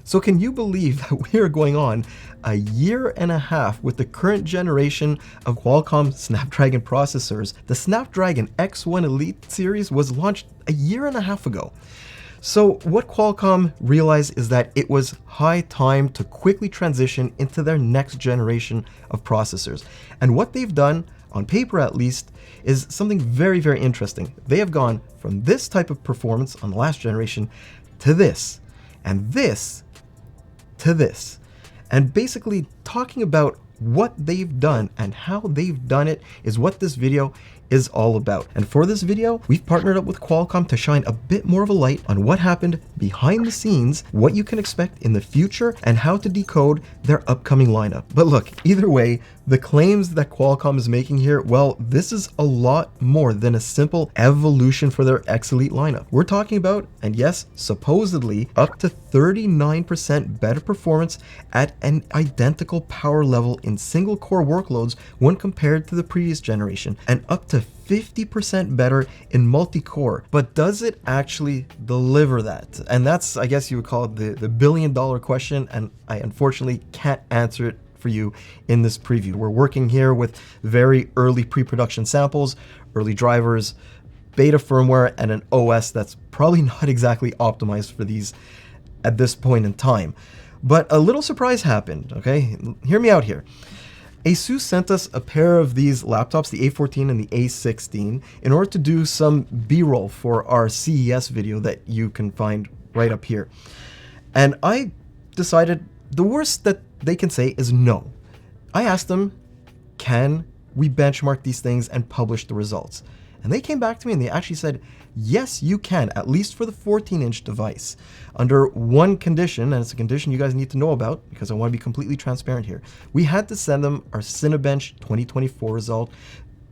So can you believe that we are going on a year and a half with the current generation of Qualcomm Snapdragon processors? The Snapdragon X1 Elite series was launched a year and a half ago. So what Qualcomm realized is that it was high time to quickly transition into their next generation of processors. And what they've done, on paper at least, is something very, very interesting. They have gone from this type of performance on the last generation to this, and this to this. And basically talking about what they've done and how they've done it is what this video is all about. And for this video, we've partnered up with Qualcomm to shine a bit more of a light on what happened behind the scenes, what you can expect in the future, and how to decode their upcoming lineup. But look, either way, the claims that Qualcomm is making here, well, this is a lot more than a simple evolution for their X Elite lineup. We're talking about, and yes, supposedly, up to 39% better performance at an identical power level in single core workloads when compared to the previous generation, and up to 50% better in multi-core. But does it actually deliver that? And that's, I guess you would call it the billion-dollar question, and I unfortunately can't answer it for you in this preview. We're working here with very early pre-production samples, early drivers, beta firmware, and an OS that's probably not exactly optimized for these at this point in time. But a little surprise happened, okay? Hear me out here. ASUS sent us a pair of these laptops, the A14 and the A16, in order to do some B-roll for our CES video that you can find right up here. And I decided the worst that they can say is no. I asked them, can we benchmark these things and publish the results? And they came back to me and they actually said, yes, you can, at least for the 14-inch device, under one condition, and it's a condition you guys need to know about because I want to be completely transparent here. We had to send them our Cinebench 2024 result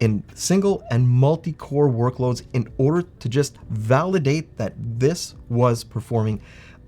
in single and multi-core workloads in order to just validate that this was performing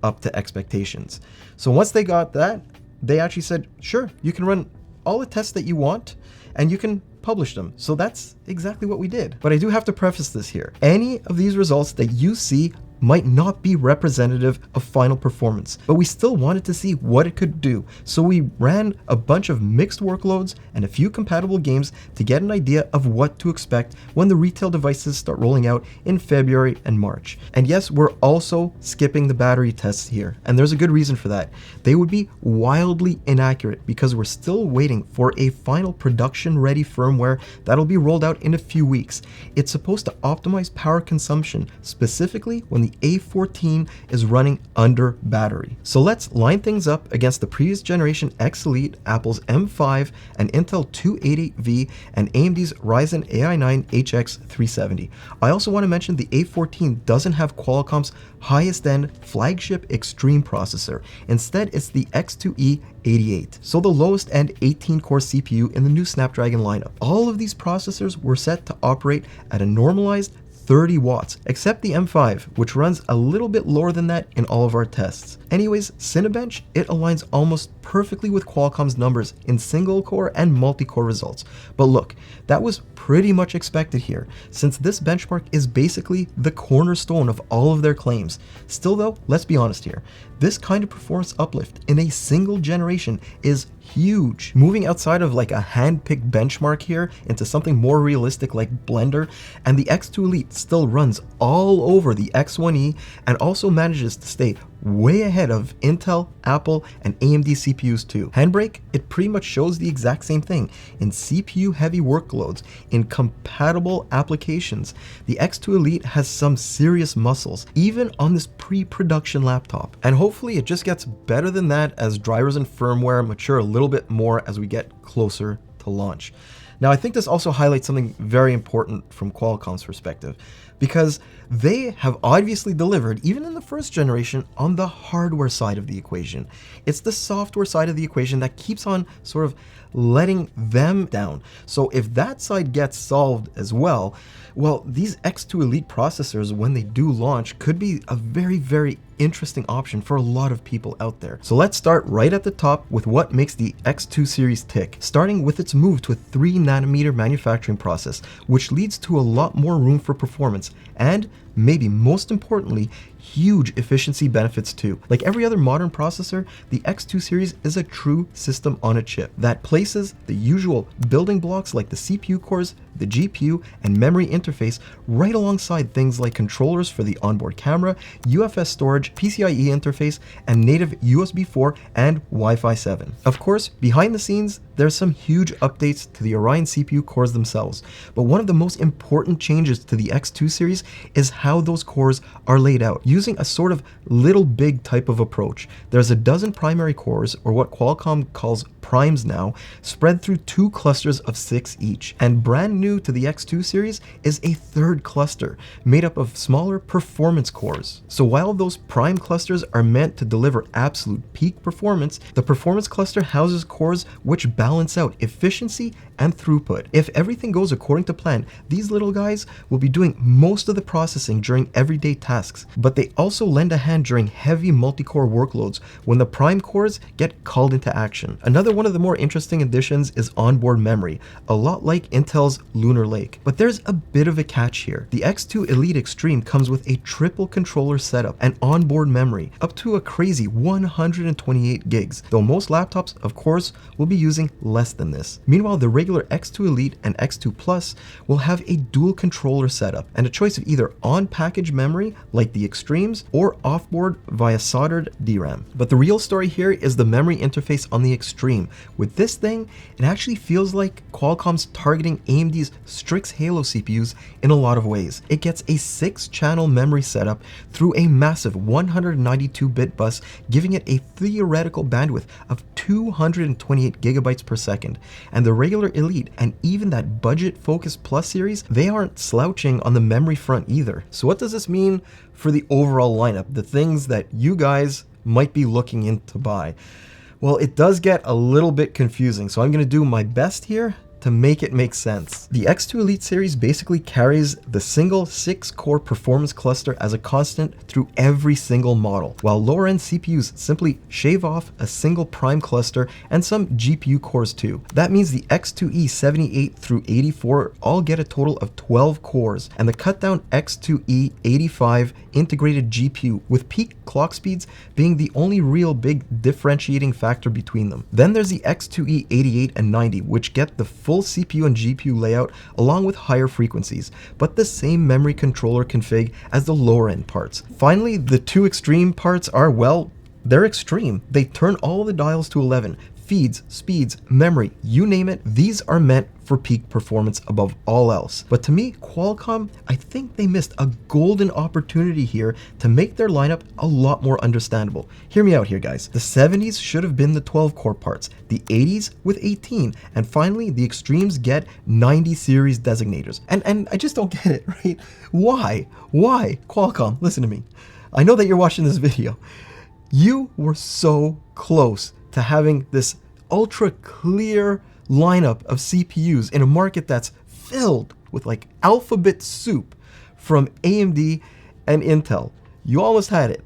up to expectations. So once they got that, they actually said, sure, you can run all the tests that you want and you can publish them. So that's exactly what we did. But I do have to preface this here. Any of these results that you see might not be representative of final performance, but we still wanted to see what it could do. So we ran a bunch of mixed workloads and a few compatible games to get an idea of what to expect when the retail devices start rolling out in February and March. And yes, we're also skipping the battery tests here, and there's a good reason for that. They would be wildly inaccurate because we're still waiting for a final production-ready firmware that'll be rolled out in a few weeks. It's supposed to optimize power consumption, specifically when the A14 is running under battery. So let's line things up against the previous generation X Elite, Apple's M5 and Intel 288V, and AMD's Ryzen AI9 HX 370. I also want to mention the A14 doesn't have Qualcomm's highest end flagship Extreme processor. Instead, it's the X2E88, so the lowest end 18-core CPU in the new Snapdragon lineup. All of these processors were set to operate at a normalized 30 watts, except the M5, which runs a little bit lower than that in all of our tests. Anyways, Cinebench, it aligns almost perfectly with Qualcomm's numbers in single core and multi-core results. But look, that was pretty much expected here, since this benchmark is basically the cornerstone of all of their claims. Still though, let's be honest here, this kind of performance uplift in a single generation is huge. Moving outside of like a hand-picked benchmark here into something more realistic like Blender, and the X2 Elite still runs all over the X1E and also manages to stay way ahead of Intel, Apple, and AMD CPUs too. Handbrake, it pretty much shows the exact same thing. In CPU-heavy workloads, in compatible applications, the X2 Elite has some serious muscles, even on this pre-production laptop. And hopefully it just gets better than that as drivers and firmware mature a little bit more as we get closer to launch. Now, I think this also highlights something very important from Qualcomm's perspective, because they have obviously delivered, even in the first generation, on the hardware side of the equation. It's the software side of the equation that keeps on sort of letting them down. So if that side gets solved as well, these X2 Elite processors, when they do launch, could be a very, very interesting option for a lot of people out there. So let's start right at the top with what makes the X2 series tick, starting with its move to a 3nm manufacturing process, which leads to a lot more room for performance and, maybe most importantly, huge efficiency benefits too. Like every other modern processor, the X2 series is a true system on a chip that places the usual building blocks like the CPU cores, the GPU, and memory interface right alongside things like controllers for the onboard camera, UFS storage, PCIe interface, and native USB 4 and Wi-Fi 7. Of course, behind the scenes, there's some huge updates to the Orion CPU cores themselves, but one of the most important changes to the X2 series is how those cores are laid out, using a sort of little big type of approach. There's a dozen primary cores, or what Qualcomm calls primes now, spread through 2 clusters of 6 each. And brand new to the X2 series is a third cluster, made up of smaller performance cores. So while those prime clusters are meant to deliver absolute peak performance, the performance cluster houses cores which balance out efficiency and throughput. If everything goes according to plan, these little guys will be doing most of the processing during everyday tasks, but they also lend a hand during heavy multi-core workloads when the prime cores get called into action. Another one of the more interesting additions is onboard memory, a lot like Intel's Lunar Lake. But there's a bit of a catch here. The X2 Elite Extreme comes with a triple controller setup and onboard memory, up to a crazy 128 gigs, though most laptops, of course, will be using less than this. Meanwhile, the regular X2 Elite and X2 Plus will have a dual controller setup and a choice of either on-package memory like the Extremes or offboard via soldered DRAM. But the real story here is the memory interface on the Extreme. With this thing, it actually feels like Qualcomm's targeting AMD's Strix Halo CPUs in a lot of ways. It gets a 6-channel memory setup through a massive 192-bit bus, giving it a theoretical bandwidth of 228 gigabytes per second. And the regular Elite and even that budget Focus Plus series, they aren't slouching on the memory front either. So what does this mean for the overall lineup, the things that you guys might be looking in to buy? Well, it does get a little bit confusing, so I'm going to do my best here to make it make sense. The X2 Elite series basically carries the single 6-core performance cluster as a constant through every single model, while lower-end CPUs simply shave off a single prime cluster and some GPU cores too. That means the X2E 78 through 84 all get a total of 12 cores, and the cut-down X2E 85 integrated GPU, with peak clock speeds being the only real big differentiating factor between them. Then there's the X2E 88 and 90, which get the full CPU and GPU layout along with higher frequencies, but the same memory controller config as the lower end parts. Finally, the 2 extreme parts are, well, they're extreme. They turn all the dials to 11. Feeds, speeds, memory, you name it, these are meant for peak performance above all else. But to me, Qualcomm, I think they missed a golden opportunity here to make their lineup a lot more understandable. Hear me out here, guys. The 70s should have been the 12-core parts, the 80s with 18, and finally, the Extremes get 90 series designators. And I just don't get it, right? Why? Why? Qualcomm, listen to me. I know that you're watching this video. You were so close to having this ultra clear lineup of CPUs in a market that's filled with like alphabet soup from AMD and Intel. You almost had it,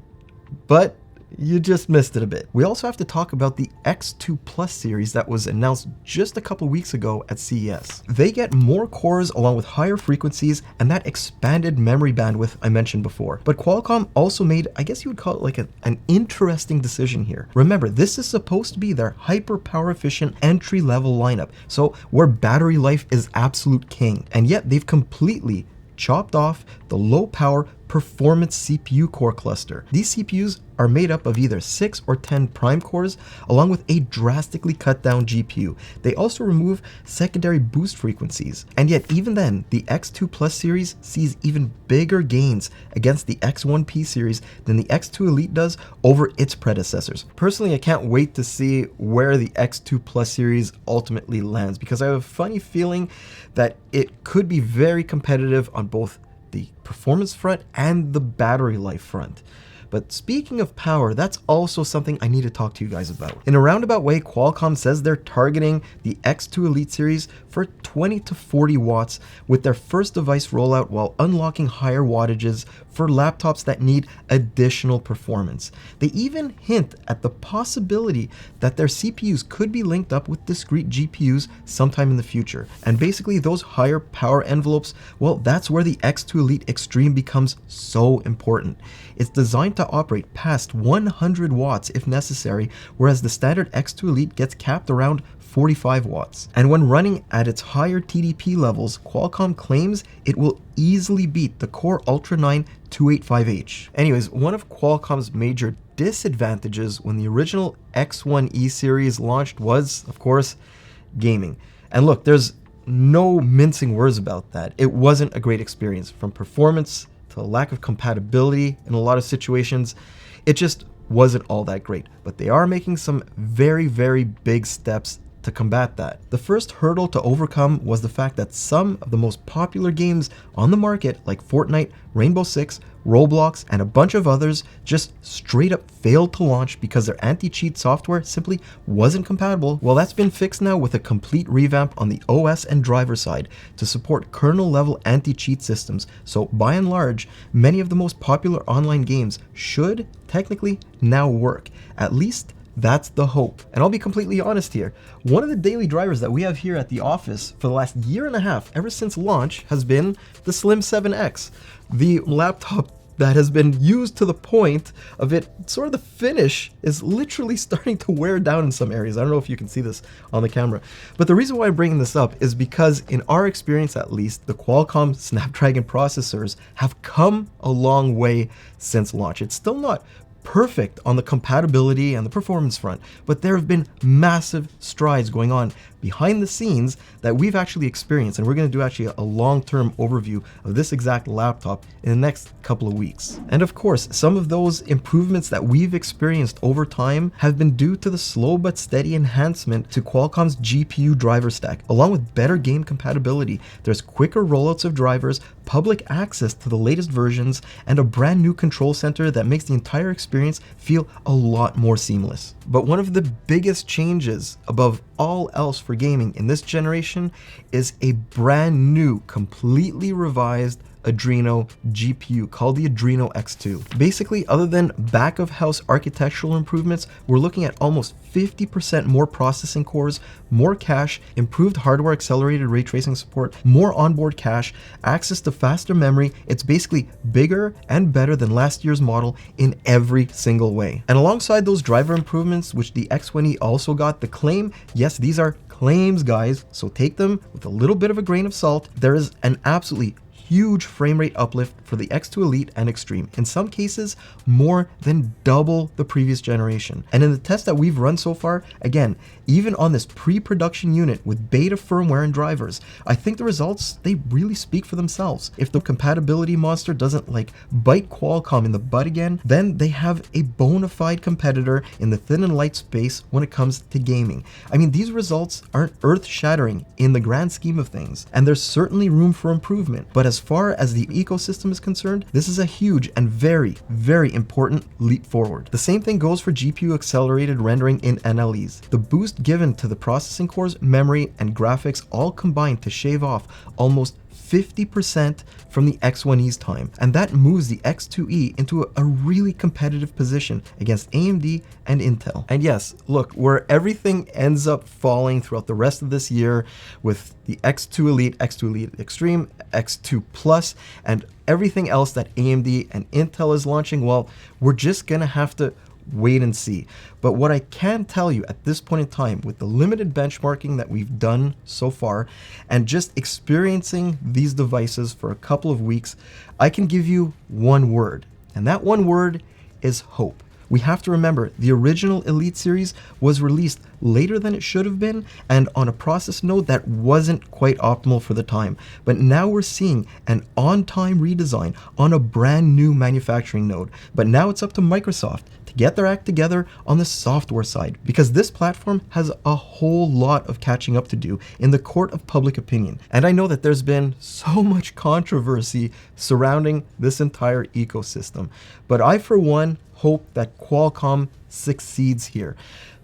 but you just missed it a bit. We also have to talk about the X2 Plus series that was announced just a couple weeks ago at CES. They get more cores along with higher frequencies and that expanded memory bandwidth I mentioned before. But Qualcomm also made, I guess you would call it like an interesting decision here. Remember, this is supposed to be their hyper power efficient entry level lineup, so where battery life is absolute king. And yet they've completely chopped off the low power performance CPU core cluster. These CPUs are made up of either 6 or 10 prime cores along with a drastically cut down GPU. They also remove secondary boost frequencies. And yet even then, the X2 Plus series sees even bigger gains against the X1P series than the X2 Elite does over its predecessors. Personally, I can't wait to see where the X2 Plus series ultimately lands, because I have a funny feeling that it could be very competitive on both the performance front and the battery life front. But speaking of power, that's also something I need to talk to you guys about. In a roundabout way, Qualcomm says they're targeting the X2 Elite series for 20 to 40 watts with their first device rollout, while unlocking higher wattages for laptops that need additional performance. They even hint at the possibility that their CPUs could be linked up with discrete GPUs sometime in the future. And basically those higher power envelopes, well, that's where the X2 Elite Extreme becomes so important. It's designed to operate past 100 watts if necessary, whereas the standard X2 Elite gets capped around 45 watts. And when running at its higher TDP levels, Qualcomm claims it will easily beat the Core Ultra 9 285H. Anyways, one of Qualcomm's major disadvantages when the original X1E series launched was, of course, gaming. And look, there's no mincing words about that. It wasn't a great experience, from performance to lack of compatibility in a lot of situations. It just wasn't all that great, but they are making some very, very big steps to combat that. The first hurdle to overcome was the fact that some of the most popular games on the market, like Fortnite, Rainbow Six, Roblox, and a bunch of others, just straight up failed to launch because their anti-cheat software simply wasn't compatible. Well, that's been fixed now with a complete revamp on the OS and driver side to support kernel-level anti-cheat systems. So by and large, many of the most popular online games should technically now work. At least that's the hope. And I'll be completely honest here. One of the daily drivers that we have here at the office for the last year and a half, ever since launch, has been the Slim 7X. The laptop that has been used to the point of it, sort of the finish is literally starting to wear down in some areas. I don't know if you can see this on the camera. But the reason why I'm bringing this up is because in our experience, at least, the Qualcomm Snapdragon processors have come a long way since launch. It's still not perfect on the compatibility and the performance front, but there have been massive strides going on behind the scenes that we've actually experienced, and we're going to do actually a long-term overview of this exact laptop in the next couple of weeks. And of course, some of those improvements that we've experienced over time have been due to the slow but steady enhancement to Qualcomm's GPU driver stack. Along with better game compatibility, there's quicker rollouts of drivers, public access to the latest versions, and a brand new control center that makes the entire experience feel a lot more seamless. But one of the biggest changes above all else for gaming in this generation is a brand new, completely revised Adreno GPU called the Adreno X2. Basically, other than back of house architectural improvements, we're looking at almost 50% more processing cores, more cache, improved hardware accelerated ray tracing support, more onboard cache, access to faster memory. It's basically bigger and better than last year's model in every single way. And alongside those driver improvements, which the X1E also got, the claim, yes, these are claims, guys, so take them with a little bit of a grain of salt. There is an absolutely huge frame rate uplift for the X2 Elite and Extreme, in some cases more than double the previous generation. And in the tests that we've run so far, again, even on this pre-production unit with beta firmware and drivers, I think the results, they really speak for themselves. If the compatibility monster doesn't bite Qualcomm in the butt again, then they have a bona fide competitor in the thin and light space when it comes to gaming. I mean, these results aren't earth-shattering in the grand scheme of things, and there's certainly room for improvement. But as far as the ecosystem is concerned, this is a huge and very, very important leap forward. The same thing goes for GPU accelerated rendering in NLEs. The boost given to the processing cores, memory, and graphics all combined to shave off almost 50% from the X1E's time, and that moves the X2E into a really competitive position against AMD and Intel. And yes, look, where everything ends up falling throughout the rest of this year with the X2 Elite, X2 Elite Extreme, X2 Plus, and everything else that AMD and Intel is launching, well, we're just gonna have to wait and see. But what I can tell you at this point in time, with the limited benchmarking that we've done so far and just experiencing these devices for a couple of weeks, I can give you one word, and that one word is hope. We have to remember the original Elite series was released later than it should have been and on a process node that wasn't quite optimal for the time. But now we're seeing an on-time redesign on a brand new manufacturing node. But now it's up to Microsoft to get their act together on the software side, because this platform has a whole lot of catching up to do in the court of public opinion. And I know that there's been so much controversy surrounding this entire ecosystem, but I for one hope that Qualcomm succeeds here,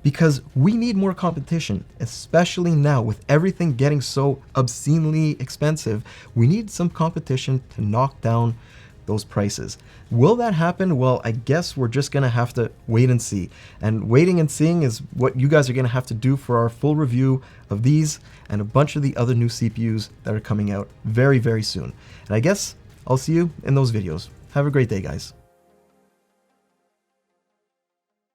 because we need more competition, especially now with everything getting so obscenely expensive. We need some competition to knock down those prices. Will that happen? Well, I guess we're just gonna have to wait and see. And waiting and seeing is what you guys are gonna have to do for our full review of these and a bunch of the other new CPUs that are coming out very, very soon. And I guess I'll see you in those videos. Have a great day, guys.